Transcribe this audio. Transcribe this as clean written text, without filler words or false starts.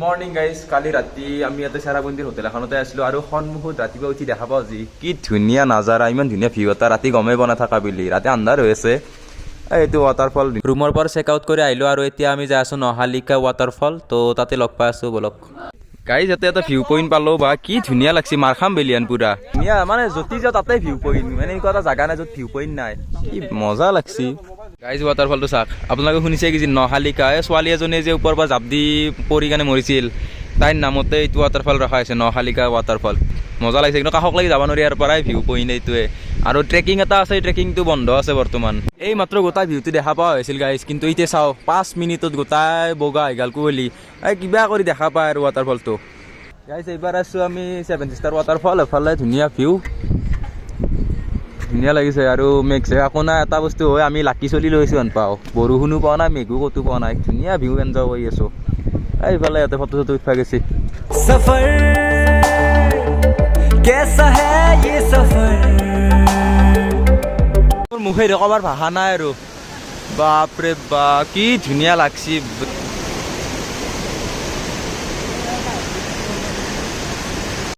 Morning guys, কালি ৰাতি আমি ইয়াতে চেৰাপুঞ্জীৰ হোটেল এখনতে আছিলোঁ আৰু সন্মুখত ৰাতিপুৱা উঠি দেখা পাওঁ যি কি ধুনীয়া নাজাৰা, ইমান ধুনীয়া ভিউ এটা, ৰাতি গমেই পোৱা নাথাকা বুলি। ৰাতি আন্ধাৰ হৈ আছে। এইটো ৱাটাৰফল ৰুমৰ পৰা চেক আউট কৰি আহিলোঁ আৰু এতিয়া আমি যাই আছোঁ নহালিকা ৱাটাৰফল। তো তাতে লগ পাই আছোঁ বলক গাইজ। ইয়াতে এটা ভিউ পইণ্ট পালোঁ, বা কি ধুনীয়া লাগছে। মাৰখাম বেলিয়ান পুৰা ধুনীয়া, মানে য'তি যাওঁ তাতে ভিউ পইণ্ট, মানে এনেকুৱা এটা জাগা নাই য'ত ভিউ পইণ্ট নাই। কি মজা লাগছি গাইজ। ৱাটাৰফলটো চাওক। আপোনালোকে শুনিছে কি যে নহালিকা, এই ছোৱালী এজনীয়ে যে ওপৰৰ পৰা জাপ দি পৰি কেনে মৰিছিল, তাইৰ নামতে এইটো ৱাটাৰফল ৰখা হৈছে, নহালিকা ৱাটাৰফল। মজা লাগিছে, কিন্তু কাষক লাগি যাব নোৱাৰি, ইয়াৰ পৰাই ভিউ পইণ্ট এইটোৱে। আৰু ট্ৰেকিং এটা আছে, ট্ৰেকিংটো বন্ধ আছে বৰ্তমান। এই মাত্ৰ গোটাই ভিউটো দেখা পোৱা হৈছিল গাইজ, কিন্তু এতিয়া চাওঁ 5 মিনিটত গোটাই বগা হৈ গ'ল কুঁৱলী। এই কিবা কৰি দেখা পায় আৰু ৱাটাৰফলটো গাইজ। এইবাৰ আছোঁ আমি 7 ষ্টাৰ ৱাটাৰফল, এফালে ধুনীয়া ভিউ, ধুনীয়া লাগিছে। আৰু মেঘ চেঘ একো নাই, এটা বস্তু হয় আমি লাকি চলি লৈছোঁ হেন পাওঁ, বৰষুণো পোৱা নাই, মেঘো ক'তো পোৱা নাই, ধুনীয়া ভিউ এনজয় কৰি আছোঁ। এইফালে ইয়াতে ফটো চটো উঠা গৈছে। सफर कैसा है ये सफर। মোৰ মুখেৰে ক'বাৰ ভাষা নাই আৰু, বাপৰে বাপ কি ধুনীয়া লাগছি।